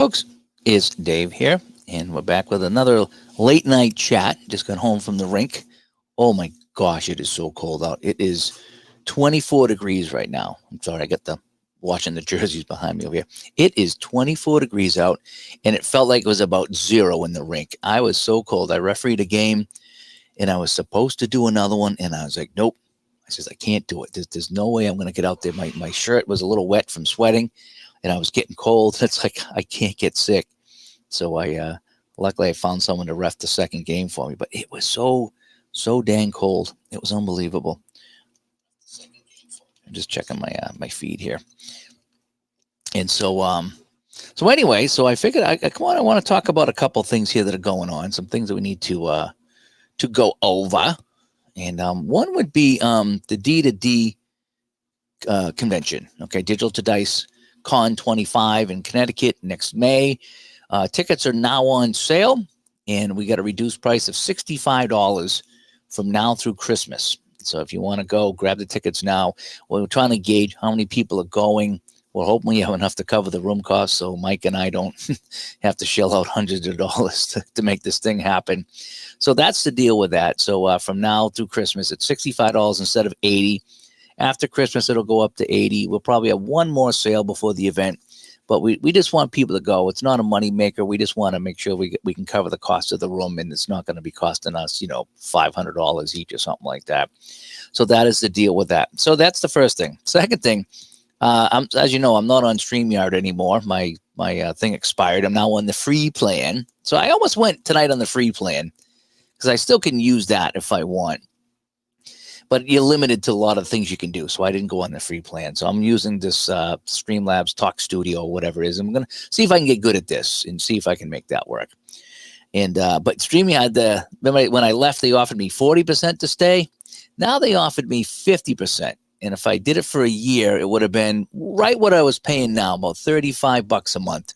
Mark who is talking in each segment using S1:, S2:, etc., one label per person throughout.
S1: Folks, it's Dave here, and we're back with another late night chat. Just got home from the rink. Oh my gosh, it is so cold out. It is 24 degrees right now. I'm sorry, I got the watching the jerseys behind me over here. It is 24 degrees out, and it felt like it was about zero in the rink. I was so cold. I refereed a game, and I was supposed to do another one, and I was like, nope. I says, I can't do it. There's no way I'm going to get out there. My shirt was a little wet from sweating, and I was getting cold. It's like I can't get sick. So luckily I found someone to ref the second game for me. But it was so dang cold. It was unbelievable. I'm just checking my feed here. And so anyway, so I figured I want to talk about a couple things here that are going on. Some things that we need to go over. And one would be the D2D convention. Okay, Digital to Dice Con 25 in Connecticut next May. Tickets are now on sale, and we got a reduced price of $65 from now through Christmas. So if you want to go, grab the tickets now. We're trying to gauge how many people are going. We're hoping we have enough to cover the room costs so Mike and I don't have to shell out hundreds of dollars to make this thing happen. So that's the deal with that. So from now through Christmas, it's $65 instead of $80. After Christmas, it'll go up to $80. We'll probably have one more sale before the event, but we just want people to go. It's not a money maker. We just want to make sure we can cover the cost of the room, and it's not going to be costing us, $500 each or something like that. So that is the deal with that. So that's the first thing. Second thing, as you know, I'm not on StreamYard anymore. My thing expired. I'm now on the free plan. So I almost went tonight on the free plan because I still can use that if I want. But you're limited to a lot of things you can do. So I didn't go on the free plan. So I'm using this Streamlabs Talk Studio, whatever it is. I'm going to see if I can get good at this and see if I can make that work. And but StreamYard, remember when I left, they offered me 40% to stay. Now they offered me 50%. And if I did it for a year, it would have been right what I was paying now, about $35 a month.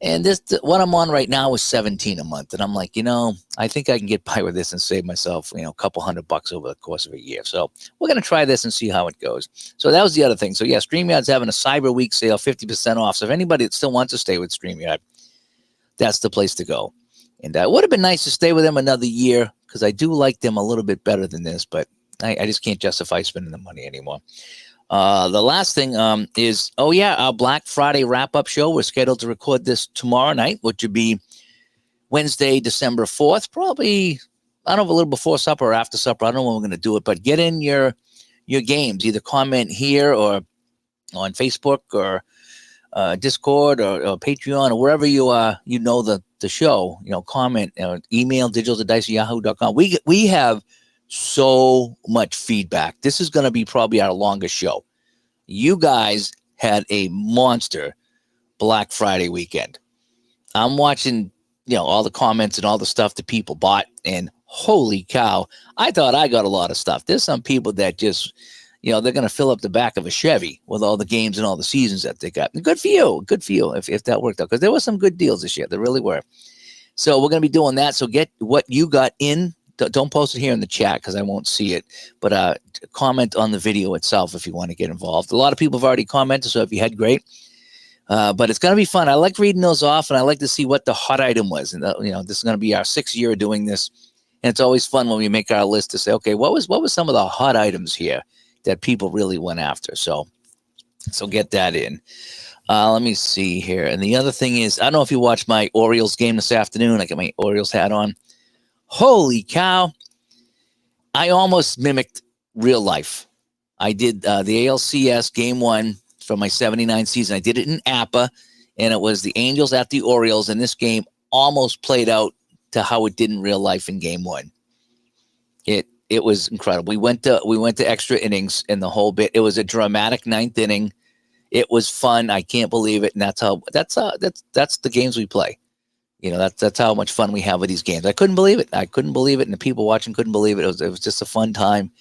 S1: And what I'm on right now is $17 a month. And I'm like, I think I can get by with this and save myself, a couple $100 over the course of a year. So we're going to try this and see how it goes. So that was the other thing. So yeah, StreamYard's having a Cyber Week sale, 50% off. So if anybody that still wants to stay with StreamYard, that's the place to go. And it would have been nice to stay with them another year because I do like them a little bit better than this, but I just can't justify spending the money anymore. The last thing is, our Black Friday wrap-up show. We're scheduled to record this tomorrow night, which would be Wednesday, December 4th. Probably, I don't know, a little before supper or after supper. I don't know when we're going to do it, but get in your games. Either comment here or on Facebook or Discord or Patreon or wherever you know the show. Comment, email digitaltodice@yahoo.com. We have so much feedback. This is going to be probably our longest show. You guys had a monster Black Friday weekend. I'm watching, all the comments and all the stuff that people bought, and holy cow, I thought I got a lot of stuff. There's some people that just, they're going to fill up the back of a Chevy with all the games and all the seasons that they got. Good for you. Good for you if that worked out, because there were some good deals this year. There really were. So we're going to be doing that. So get what you got in. Don't post it here in the chat because I won't see it, but comment on the video itself if you want to get involved. A lot of people have already commented, so if you had, great. But it's going to be fun. I like reading those off, and I like to see what the hot item was. And this is going to be our 6th year of doing this, and it's always fun when we make our list to say, okay, what was some of the hot items here that people really went after? So get that in. Let me see here. And the other thing is, I don't know if you watched my Orioles game this afternoon. I got my Orioles hat on. Holy cow. I almost mimicked real life. I did the ALCS game 1 from my 79 season. I did it in Appa, and it was the Angels at the Orioles, and this game almost played out to how it did in real life in game 1. It was incredible. We went to extra innings in the whole bit. It was a dramatic 9th inning. It was fun. I can't believe it. And that's the games we play. That's how much fun we have with these games. I couldn't believe it. And the people watching couldn't believe it. It was just a fun time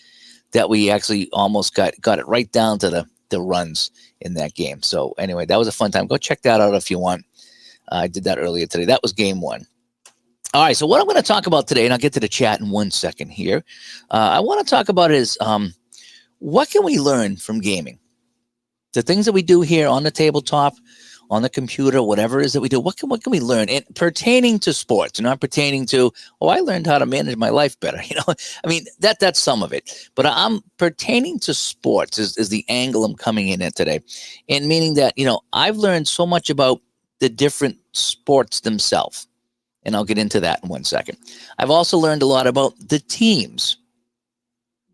S1: that we actually almost got it right down to the runs in that game. So anyway, that was a fun time. Go check that out if you want. I did that earlier today. That was game 1. All right, so what I'm going to talk about today, and I'll get to the chat in 1 second here. I want to talk about is what can we learn from gaming? The things that we do here on the tabletop, on the computer, whatever it is that we do, what can we learn? And pertaining to sports, not pertaining to, I learned how to manage my life better. I mean, that's some of it. But I'm pertaining to sports is the angle I'm coming in at today. And meaning that, I've learned so much about the different sports themselves. And I'll get into that in 1 second. I've also learned a lot about the teams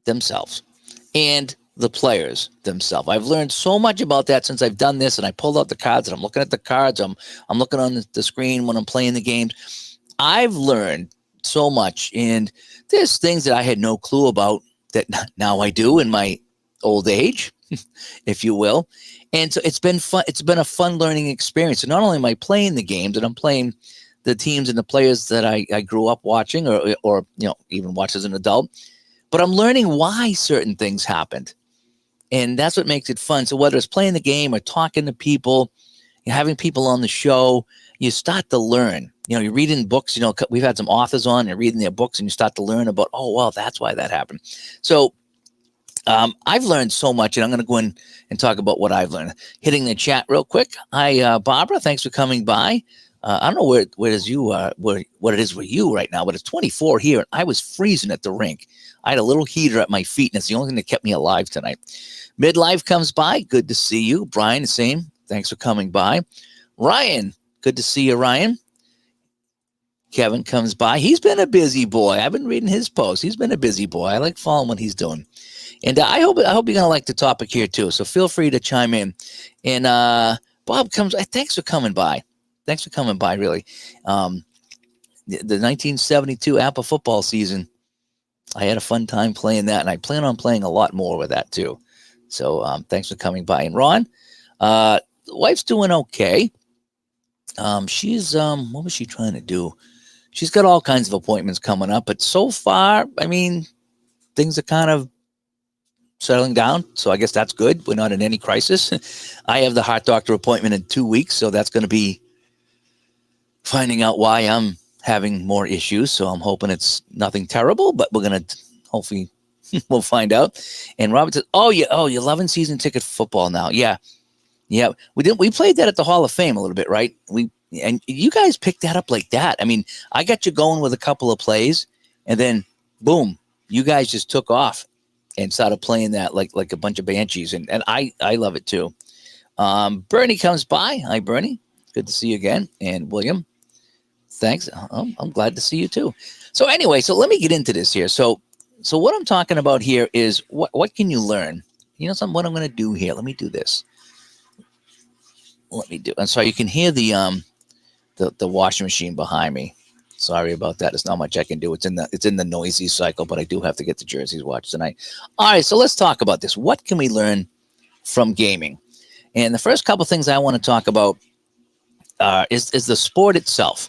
S1: themselves and the players themselves. I've learned so much about that since I've done this, and I pulled out the cards and I'm looking at the cards. I'm looking on the screen when I'm playing the games. I've learned so much, and there's things that I had no clue about that now I do in my old age, if you will. And so it's been fun. It's been a fun learning experience. And not only am I playing the games, and I'm playing the teams and the players that I grew up watching or even watched as an adult, but I'm learning why certain things happened. And that's what makes it fun. So whether it's playing the game or talking to people, having people on the show, you start to learn. You're reading books. We've had some authors on, and reading their books, and you start to learn about, that's why that happened. So I've learned so much, and I'm going to go in and talk about what I've learned. Hitting the chat real quick. Hi, Barbara. Thanks for coming by. I don't know what it is with you right now, but it's 24 here, and I was freezing at the rink. I had a little heater at my feet, and it's the only thing that kept me alive tonight. Midlife comes by. Good to see you. Brian, the same. Thanks for coming by. Ryan, good to see you, Ryan. Kevin comes by. He's been a busy boy. I've been reading his posts. He's been a busy boy. I like following what he's doing. And I hope you're going to like the topic here, too. So feel free to chime in. And Bob comes. Thanks for coming by. Thanks for coming by, really. The 1972 Apple football season, I had a fun time playing that, and I plan on playing a lot more with that, too. So thanks for coming by. And Ron, the wife's doing okay. She's, what was she trying to do? She's got all kinds of appointments coming up, but so far, I mean, things are kind of settling down. So I guess that's good. We're not in any crisis. I have the heart doctor appointment in 2 weeks, so that's going to be finding out why I'm having more issues. So I'm hoping it's nothing terrible, but we're going to hopefully we'll find out. And Robert says, you're loving season ticket football now. Yeah. We played that at the Hall of Fame a little bit, right? And you guys picked that up like that. I mean, I got you going with a couple of plays, and then boom, you guys just took off and started playing that like a bunch of banshees. And I love it too. Bernie comes by. Hi, Bernie. Good to see you again. And William, thanks. I'm glad to see you too. So anyway, so let me get into this here. So what I'm talking about here is what can you learn? What I'm going to do here. Let me do this. I'm sorry, you can hear the washing machine behind me. Sorry about that. There's not much I can do. It's in the noisy cycle, but I do have to get the jerseys watched tonight. All right, so let's talk about this. What can we learn from gaming? And the first couple things I want to talk about is the sport itself.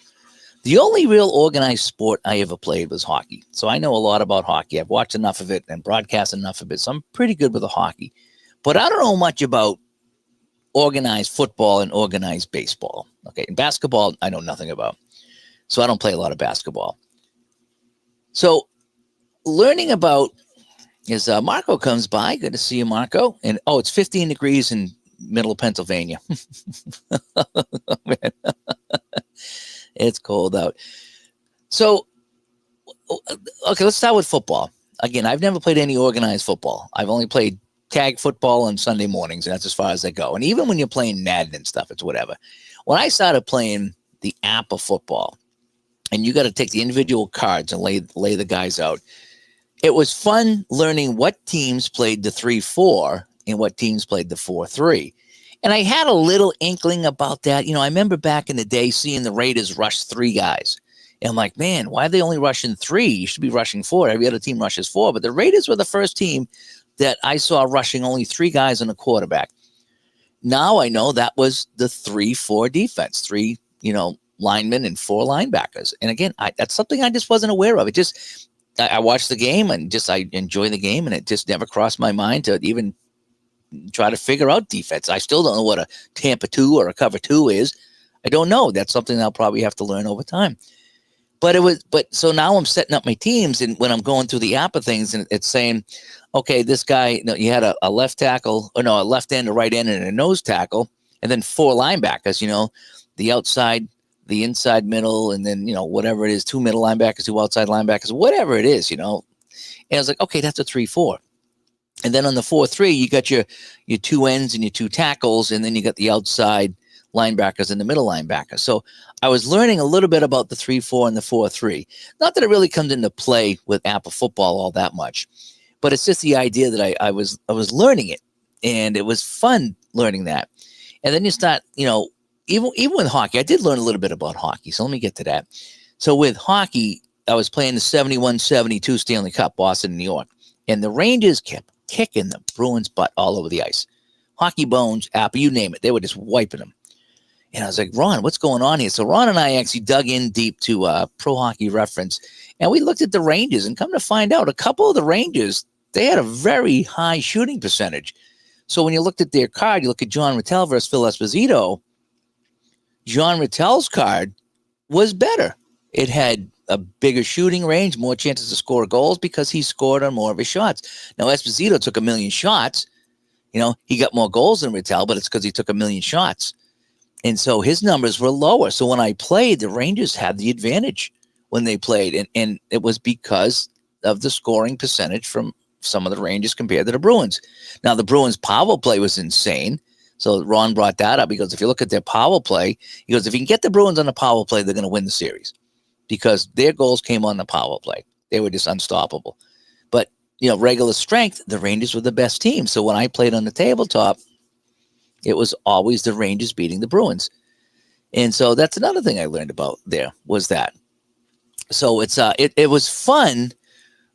S1: The only real organized sport I ever played was hockey. So I know a lot about hockey. I've watched enough of it and broadcast enough of it. So I'm pretty good with the hockey. But I don't know much about organized football and organized baseball. Okay, and basketball, I know nothing about. So I don't play a lot of basketball. So learning about is Marco comes by. Good to see you, Marco. And it's 15 degrees in middle of Pennsylvania. Man. It's cold out. So, okay, let's start with football. Again, I've never played any organized football. I've only played tag football on Sunday mornings, and that's as far as I go. And even when you're playing Madden and stuff, it's whatever. When I started playing the app of football, and you got to take the individual cards and lay the guys out, it was fun learning what teams played the 3-4 and what teams played the 4-3. And I had a little inkling about that. I remember back in the day seeing the Raiders rush 3 guys. And I'm like, man, why are they only rushing 3? You should be rushing 4. Every other team rushes 4. But the Raiders were the first team that I saw rushing only 3 guys and a quarterback. Now I know that was the 3-4 defense, 3, linemen and 4 linebackers. And again, that's something I just wasn't aware of. I watched the game and I enjoy the game, and it just never crossed my mind to even try to figure out defense. I still don't know what a Tampa 2 or a cover 2 is. I don't know. That's something I'll probably have to learn over time. So now I'm setting up my teams, and when I'm going through the app of things, and it's saying, okay, this guy, you had a left tackle, or no, a left end, a right end, and a nose tackle. and then 4 linebackers, the outside, the inside middle, and then, whatever it is, 2 middle linebackers, 2 outside linebackers, whatever it is, And I was like, okay, that's a 3-4. And then on the 4-3, you got your 2 ends and your 2 tackles, and then you got the outside linebackers and the middle linebackers. So I was learning a little bit about the 3-4 and the 4-3. Not that it really comes into play with Apple football all that much, but it's just the idea that I was learning it, and it was fun learning that. And then you start, even with hockey, I did learn a little bit about hockey. So let me get to that. So with hockey, I was playing the 71-72 Stanley Cup, Boston, New York, and the Rangers kept kicking the Bruins' butt all over the ice. Hockey Bones, Apple, you name it. They were just wiping them. And I was like, Ron, what's going on here? So Ron and I actually dug in deep to Pro Hockey Reference, and we looked at the Rangers, and come to find out, a couple of the Rangers, they had a very high shooting percentage. So when you looked at their card, you look at John Rattel versus Phil Esposito, John Rattel's card was better. It had a bigger shooting range, more chances to score goals because he scored on more of his shots. Now, Esposito took 1 million shots. He got more goals than Rattel, but it's because he took 1 million shots. And so his numbers were lower. So when I played, the Rangers had the advantage when they played. And it was because of the scoring percentage from some of the Rangers compared to the Bruins. Now, the Bruins' power play was insane. So Ron brought that up because if you look at their power play, he goes, if you can get the Bruins on the power play, they're going to win the series because their goals came on the power play. They were just unstoppable. But, regular strength, the Rangers were the best team. So when I played on the tabletop, it was always the Rangers beating the Bruins. And so that's another thing I learned about there was that. So it was fun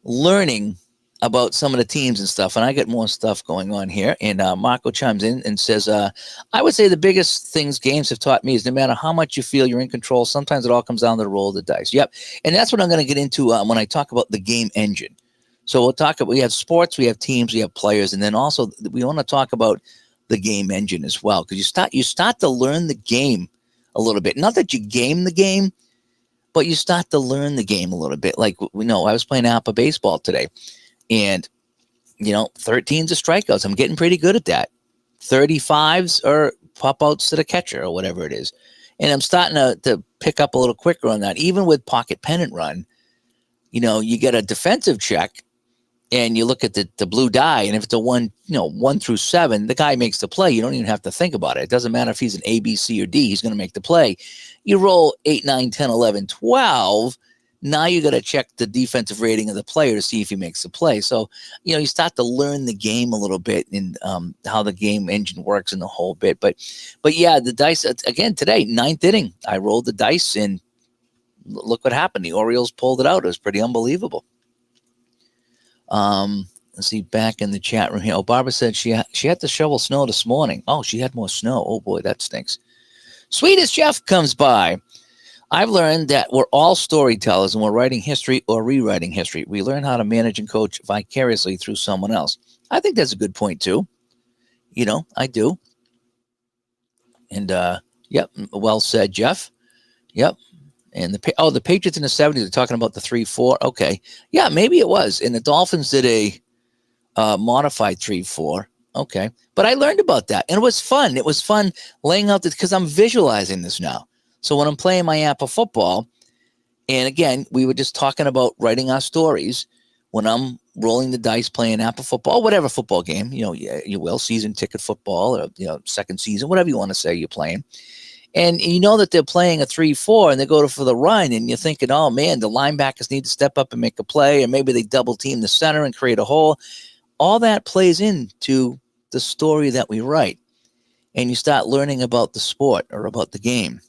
S1: learning about some of the teams and stuff. And I got more stuff going on here. And Marco chimes in and says, I would say the biggest things games have taught me is no matter how much you feel you're in control, sometimes it all comes down to the roll of the dice. Yep. And that's what I'm going to get into when I talk about the game engine. So we have sports, we have teams, we have players. And then also we want to talk about the game engine as well. Because you start to learn the game a little bit. Not that you game the game, but you start to learn the game a little bit. Like we know I was playing Apple baseball today. And, 13's a strikeouts. I'm getting pretty good at that. 35s are pop-outs to the catcher or whatever it is. And I'm starting to pick up a little quicker on that. Even with pocket pennant run, you get a defensive check and you look at the blue die. And if it's a 1 through 7, the guy makes the play. You don't even have to think about it. It doesn't matter if he's an A, B, C, or D. He's going to make the play. You roll 8, 9, 10, 11, 12. Now you got to check the defensive rating of the player to see if he makes the play. So, you start to learn the game a little bit and how the game engine works and the whole bit. But yeah, the dice, again, today, 9th inning, I rolled the dice and look what happened. The Orioles pulled it out. It was pretty unbelievable. Let's see, back in the chat room here. Oh, Barbara said she had to shovel snow this morning. Oh, she had more snow. Oh, boy, that stinks. Sweetest Jeff comes by. I've learned that we're all storytellers and we're writing history or rewriting history. We learn how to manage and coach vicariously through someone else. I think that's a good point, too. I do. And, yep, well said, Jeff. Yep. And the Patriots in the 70s are talking about the 3-4. Okay. Yeah, maybe it was. And the Dolphins did a modified 3-4. Okay. But I learned about that. And it was fun. It was fun laying out this because I'm visualizing this now. So when I'm playing my Apple football, and again, we were just talking about writing our stories. When I'm rolling the dice playing Apple football, whatever football game, you will, season ticket football or, second season, whatever you want to say you're playing. And you know that they're playing a 3-4 and they go for the run and you're thinking, oh, man, the linebackers need to step up and make a play, or maybe they double team the center and create a hole. All that plays into the story that we write. And you start learning about the sport or about the game.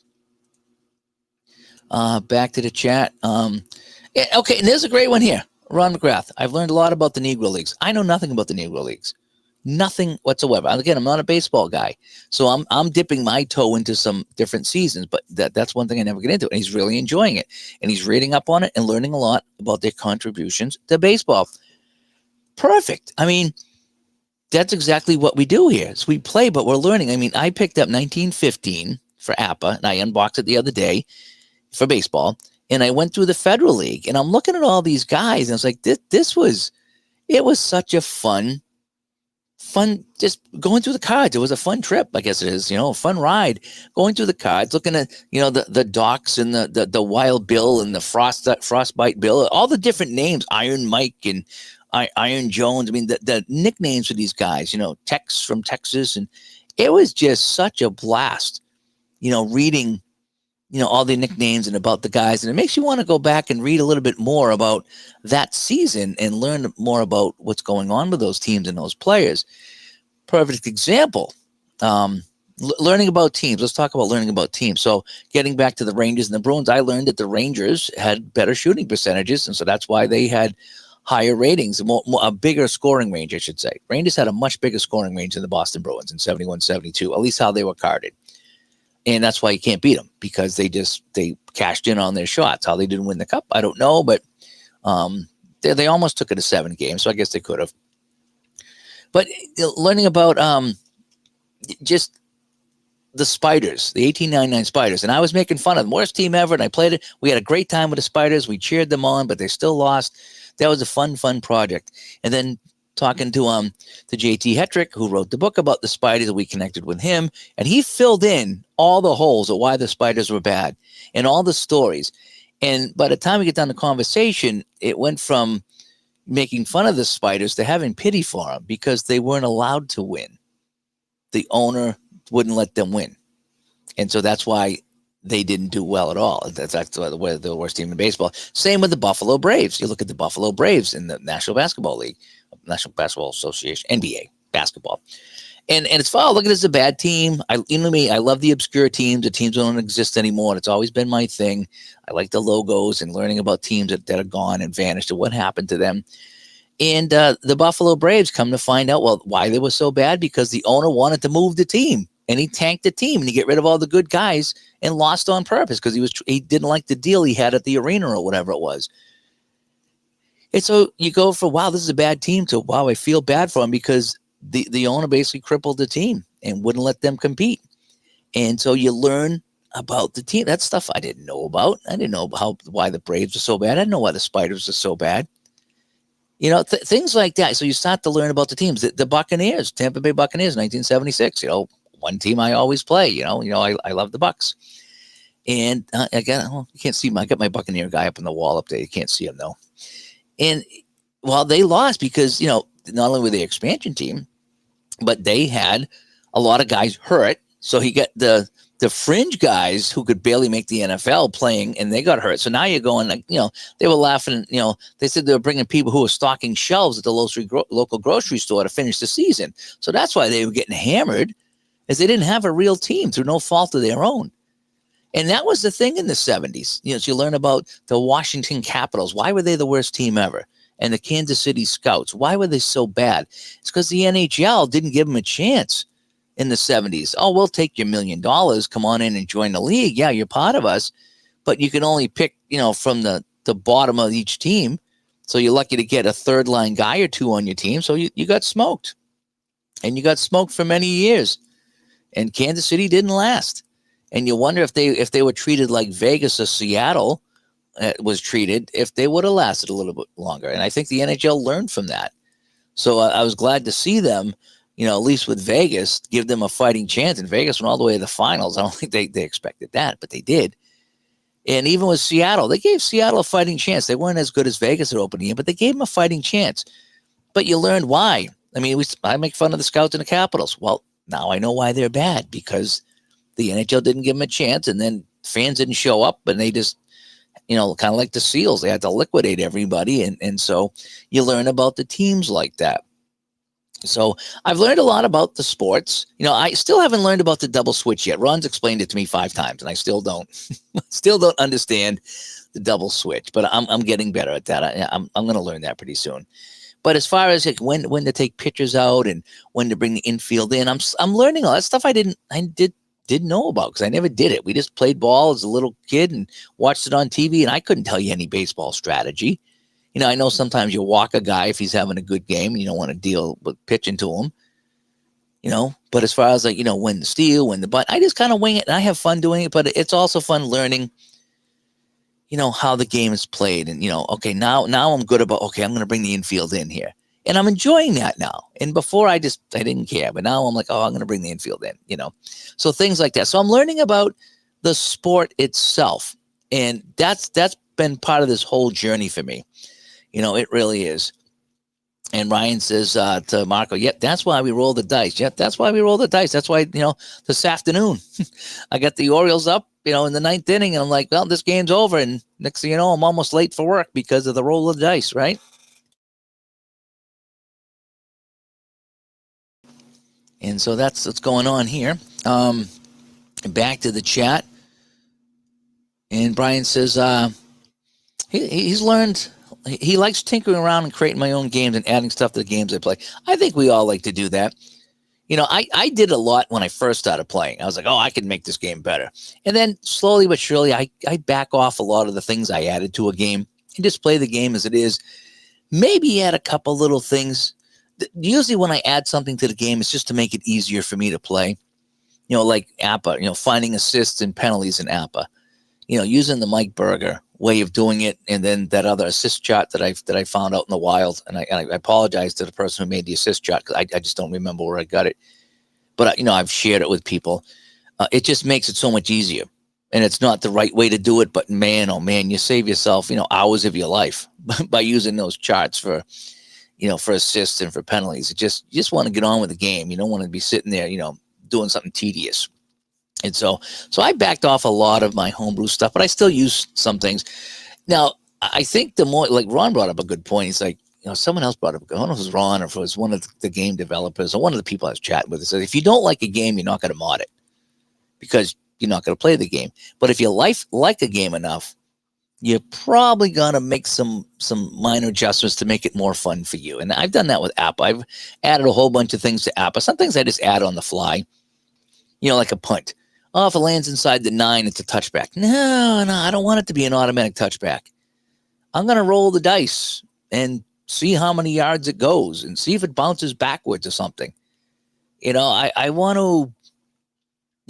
S1: Back to the chat. Okay, and there's a great one here. Ron McGrath. I've learned a lot about the Negro Leagues. I know nothing about the Negro Leagues. Nothing whatsoever. Again, I'm not a baseball guy. So I'm dipping my toe into some different seasons, but that's one thing I never get into. And he's really enjoying it. And he's reading up on it and learning a lot about their contributions to baseball. Perfect. I mean, that's exactly what we do here. So we play, but we're learning. I mean, I picked up 1915 for APA, and I unboxed it the other day for baseball, and I went through the Federal League, and I'm looking at all these guys, and I was like, it was such a fun fun just going through the cards. It was a fun trip, I guess it is, a fun ride going through the cards, looking at, the Docs and the Wild Bill and the Frostbite Bill, all the different names, Iron Mike and Iron Jones. I mean, the nicknames for these guys, Tex from Texas. And it was just such a blast, reading, all the nicknames and about the guys. And it makes you want to go back and read a little bit more about that season and learn more about what's going on with those teams and those players. Perfect example. Learning about teams. Let's talk about learning about teams. So getting back to the Rangers and the Bruins, I learned that the Rangers had better shooting percentages. And so that's why they had higher ratings, a bigger scoring range, I should say. Rangers had a much bigger scoring range than the Boston Bruins in 71-72, at least how they were carded. And that's why you can't beat them, because they cashed in on their shots. How they didn't win the cup, I don't know, but they almost took it to 7 games, so I guess they could have. But learning about just the Spiders, the 1899 Spiders, and I was making fun of them, worst team ever, and I played it. We had a great time with the Spiders. We cheered them on, but they still lost. That was a fun project. And then talking to JT Hetrick, who wrote the book about the Spiders, we connected with him, and he filled in all the holes of why the Spiders were bad and all the stories. And by the time we get down to conversation, it went from making fun of the Spiders to having pity for them, because they weren't allowed to win. The owner wouldn't let them win. And so that's why they didn't do well at all. That's why the worst team in baseball. Same with the Buffalo Braves. You look at the Buffalo Braves in the National Basketball League, National Basketball Association, NBA basketball. And it's fun. Look at it as a bad team. I love the obscure teams. The teams don't exist anymore. And it's always been my thing. I like the logos and learning about teams that are gone and vanished and what happened to them. And the Buffalo Braves come to find out, why they were so bad, because the owner wanted to move the team, and he tanked the team and he get rid of all the good guys and lost on purpose because he didn't like the deal he had at the arena or whatever it was. And so you go from, wow, this is a bad team, to, wow, I feel bad for him, because the owner basically crippled the team and wouldn't let them compete. And so you learn about the team. That's stuff I didn't know about. I didn't know why the Braves are so bad. I didn't know why the Spiders are so bad. Things like that. So you start to learn about the teams. The Buccaneers, Tampa Bay Buccaneers, 1976. One team I always play. I love the Bucs. And you can't see I got my Buccaneer guy up on the wall up there. You can't see him though. And they lost because not only were they expansion team, but they had a lot of guys hurt. So he got the fringe guys who could barely make the NFL playing, and they got hurt. So now you're going, they were laughing, they said they were bringing people who were stocking shelves at the local grocery store to finish the season. So that's why they were getting hammered, is they didn't have a real team through no fault of their own. And that was the thing in the 70s. So you learn about the Washington Capitals. Why were they the worst team ever? And the Kansas City Scouts. Why were they so bad? It's because the NHL didn't give them a chance in the 70s. Oh, we'll take your $1 million. Come on in and join the league. Yeah, you're part of us. But you can only pick, from the bottom of each team. So you're lucky to get a third line guy or two on your team. So you got smoked. And you got smoked for many years. And Kansas City didn't last. And you wonder if they were treated like Vegas or Seattle was treated, if they would have lasted a little bit longer. And I think the NHL learned from that. So I was glad to see them, at least with Vegas, give them a fighting chance. And Vegas went all the way to the finals. I don't think they expected that, but they did. And even with Seattle, they gave Seattle a fighting chance. They weren't as good as Vegas at opening year, but they gave them a fighting chance. But you learned why. I mean, I make fun of the Scouts and the Capitals. Well, now I know why they're bad, because the NHL didn't give them a chance, and then fans didn't show up, and they just, kind of like the SEALs, they had to liquidate everybody. And so you learn about the teams like that. So I've learned a lot about the sports. I still haven't learned about the double switch yet. Ron's explained it to me 5 times, and I still don't understand the double switch, but I'm getting better at that. I'm going to learn that pretty soon. But as far as when to take pitchers out and when to bring the infield in, I'm learning all that stuff I didn't know about, because I never did it. We just played ball as a little kid and watched it on TV, and I couldn't tell you any baseball strategy. I know sometimes you walk a guy if he's having a good game and you don't want to deal with pitching to him, but as far as when to steal, when to bunt, I just kind of wing it, and I have fun doing it, but it's also fun learning, how the game is played. And, okay, now I'm good about, okay, I'm going to bring the infield in here. And I'm enjoying that now. And before I didn't care, but now I'm like, oh, I'm going to bring the infield in. So things like that. So I'm learning about the sport itself. And that's been part of this whole journey for me. It really is. And Ryan says to Marco, yep, that's why we roll the dice. Yep, that's why we roll the dice. That's why, this afternoon I got the Orioles up, in the ninth inning. And I'm like, well, this game's over. And next thing you know, I'm almost late for work because of the roll of the dice, right? And so that's what's going on here. Back to the chat. And Brian says he's learned, he likes tinkering around and creating my own games and adding stuff to the games I play. I think we all like to do that. I did a lot when I first started playing. I was like, oh, I can make this game better. And then slowly but surely, I back off a lot of the things I added to a game and just play the game as it is. Maybe add a couple little things. Usually when I add something to the game, it's just to make it easier for me to play. Like APA, finding assists and penalties in APA. Using the Mike Berger way of doing it, and then that other assist chart that I found out in the wild. And I apologize to the person who made the assist chart because I just don't remember where I got it. But I've shared it with people. It just makes it so much easier. And it's not the right way to do it, but man, oh man, you save yourself, hours of your life by using those charts for assists and for penalties. You just want to get on with the game. You don't want to be sitting there, doing something tedious. And so I backed off a lot of my homebrew stuff, but I still use some things. Now, I think the more, like Ron brought up a good point. He's like, someone else brought up, I don't know if it was Ron or if it was one of the game developers or one of the people I was chatting with. He said, if you don't like a game, you're not going to mod it because you're not going to play the game. But if you like a game enough, you're probably going to make some minor adjustments to make it more fun for you. And I've done that with APA. I've added a whole bunch of things to APA. Some things I just add on the fly, like a punt. Oh, if it lands inside the 9, it's a touchback. No, I don't want it to be an automatic touchback. I'm going to roll the dice and see how many yards it goes and see if it bounces backwards or something. I want to,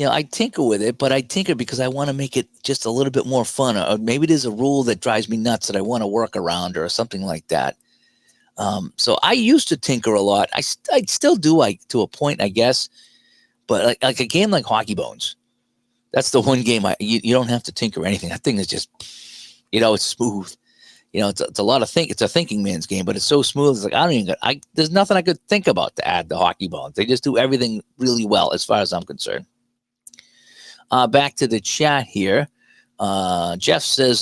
S1: I tinker with it, but I tinker because I want to make it just a little bit more fun. Or maybe there's a rule that drives me nuts that I want to work around or something like that. So I used to tinker a lot. I still do, to a point, I guess. But like a game like Hockey Bones, that's the one game you don't have to tinker anything. That thing is just, it's smooth. It's a lot of it's a thinking man's game, but it's so smooth. It's like there's nothing I could think about to add to Hockey Bones. They just do everything really well, as far as I'm concerned. Back to the chat here. Jeff says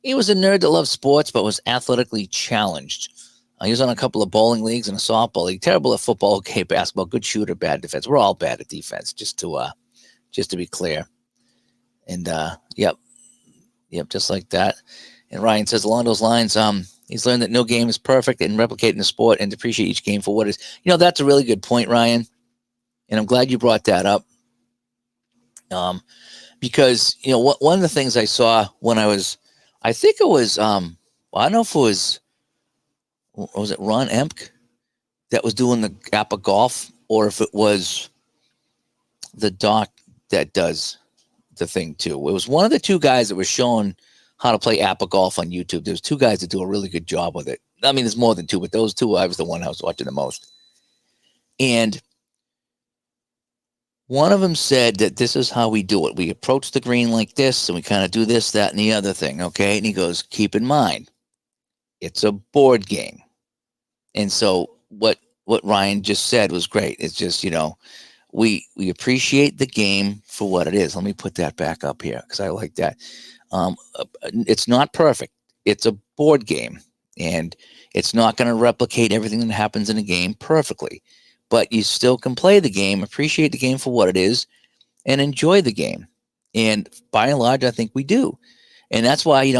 S1: he was a nerd that loved sports, but was athletically challenged. He was on a couple of bowling leagues and a softball league. Terrible at football, okay, basketball, good shooter, bad defense. We're all bad at defense, just to be clear. And yep, just like that. And Ryan says along those lines, he's learned that no game is perfect and replicating the sport and to appreciate each game for what it is. That's a really good point, Ryan. And I'm glad you brought that up. Because, one of the things I saw when I think it was, I don't know if it was it Ron Emk that was doing the APA golf, or if it was the doc that does the thing too. It was one of the two guys that was showing how to play APA golf on YouTube. There's two guys that do a really good job with it. I mean, there's more than two, but those two, I was the one I was watching the most. And one of them said that this is how we do it. We approach the green like this, and we kind of do this, that, and the other thing, okay? And he goes, keep in mind, it's a board game. And so what Ryan just said was great. It's just, we appreciate the game for what it is. Let me put that back up here because I like that. It's not perfect. It's a board game, and it's not going to replicate everything that happens in a game perfectly. But you still can play the game, appreciate the game for what it is, and enjoy the game. And by and large, I think we do. And that's why,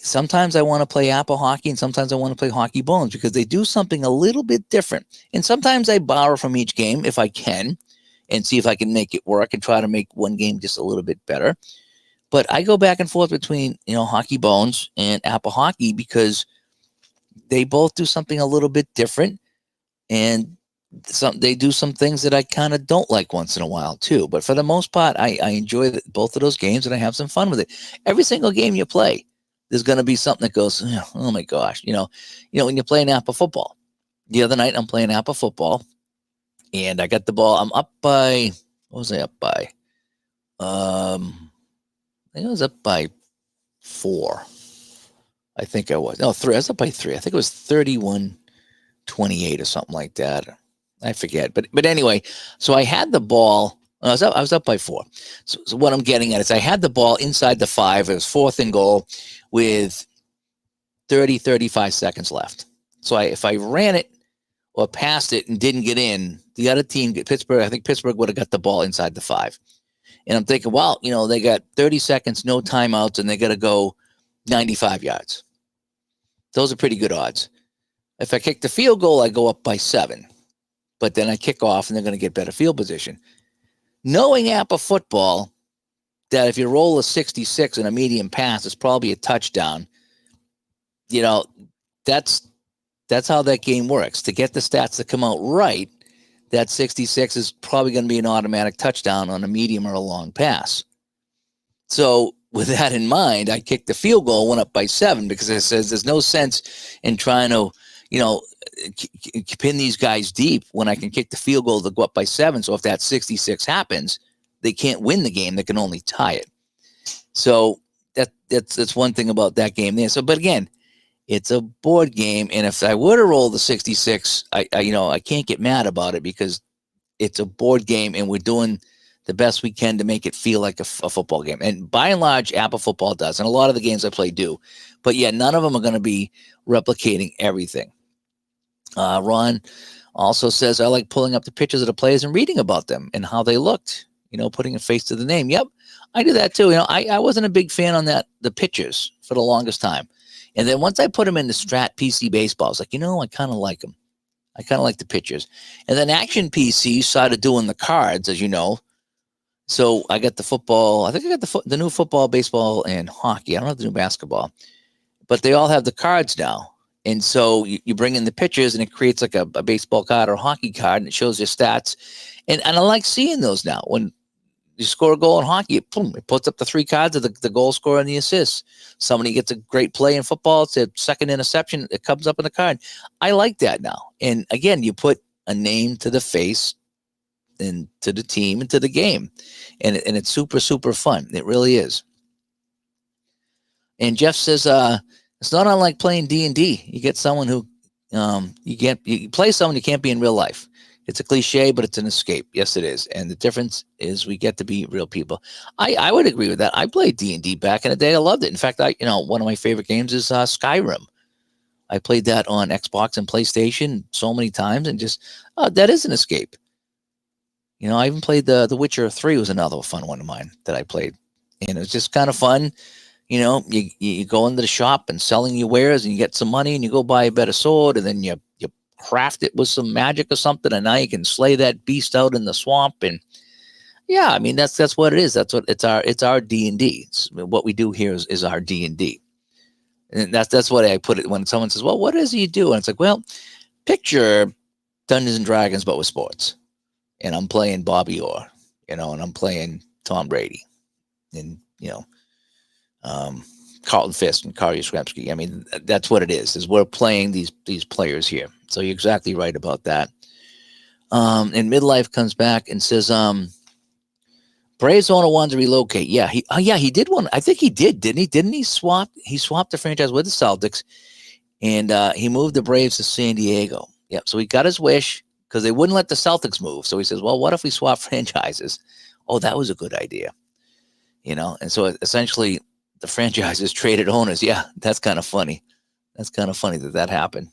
S1: sometimes I want to play APA hockey and sometimes I want to play Hockey Bones because they do something a little bit different. And sometimes I borrow from each game if I can and see if I can make it work and try to make one game just a little bit better. But I go back and forth between, Hockey Bones and APA hockey because they both do something a little bit different. And they do some things that I kind of don't like once in a while too. But for the most part, I enjoy both of those games and I have some fun with it. Every single game you play, there's going to be something that goes, oh my gosh, when you're playing APA football, the other night I'm playing Apple football, and I got the ball. I'm up by, what was I up by? I think I was up by 4. I think I was. No, 3. I was up by 3. I think it was 31-28 or something like that. I forget. But anyway, so I had the ball. I was up by 4. So what I'm getting at is I had the ball inside the 5. It was 4th and goal with 35 seconds left. So if I ran it or passed it and didn't get in, the other team, Pittsburgh, I think Pittsburgh would have got the ball inside the 5. And I'm thinking, well, they got 30 seconds, no timeouts, and they got to go 95 yards. Those are pretty good odds. If I kick the field goal, I go up by 7. But then I kick off, and they're going to get better field position. Knowing Apple football, that if you roll a 66 and a medium pass, it's probably a touchdown. That's how that game works. To get the stats to come out right, that 66 is probably going to be an automatic touchdown on a medium or a long pass. So with that in mind, I kicked the field goal, went up by 7, because it says there's no sense in trying to, pin these guys deep when I can kick the field goal to go up by 7. So if that 66 happens, they can't win the game. They can only tie it. So that's one thing about that game there. So, but again, it's a board game, and if I were to roll the 66, I can't get mad about it, because it's a board game, and we're doing the best we can to make it feel like a football game. And by and large, Apple football does, and a lot of the games I play do. But yeah, none of them are going to be replicating everything. Ron also says, I like pulling up the pictures of the players and reading about them and how they looked, putting a face to the name. Yep, I do that too. I wasn't a big fan on the pictures for the longest time. And then once I put them in the Strat PC baseball, I was like, I kind of like them. I kind of like the pictures. And then Action PC started doing the cards, as you know. So I got the football. I think I got the new football, baseball, and hockey. I don't have the new basketball. But they all have the cards now. And so you bring in the pictures, and it creates like a baseball card or a hockey card, and it shows your stats. And I like seeing those now. When you score a goal in hockey, it puts up the 3 cards of the goal scorer and the assists. Somebody gets a great play in football, it's a second interception, it comes up in the card. I like that now. And again, you put a name to the face and to the team and to the game. And it's super, super fun. It really is. And Jeff says, it's not unlike playing D&D. You get someone who you play someone you can't be in real life. It's a cliche, but it's an escape. Yes, it is. And the difference is we get to be real people. I would agree with that. I played D&D back in the day. I loved it. In fact, one of my favorite games is Skyrim. I played that on Xbox and PlayStation so many times, and just that is an escape. I even played The Witcher 3 was another fun one of mine that I played, and it was just kind of fun. You go into the shop and selling your wares, and you get some money, and you go buy a better sword, and then you craft it with some magic or something, and now you can slay that beast out in the swamp. And yeah, I mean that's what it is. That's what it's our D&D. What we do here is our D&D, and that's what I put it when someone says, "Well, what is it you do?" And it's like, well, picture Dungeons and Dragons but with sports, and I'm playing Bobby Orr, and I'm playing Tom Brady, and Carlton Fisk and Kari Yastrzemski. I mean, that's what it is we're playing these players here. So you're exactly right about that. And Midlife comes back and says, Braves owner wanted to relocate. Yeah, he did one. I think he did, didn't he? Didn't he swap? He swapped the franchise with the Celtics, and he moved the Braves to San Diego. Yep. So he got his wish, because they wouldn't let the Celtics move. So he says, well, what if we swap franchises? Oh, that was a good idea. And so essentially the franchises traded owners. Yeah, that's kind of funny. That's kind of funny that happened.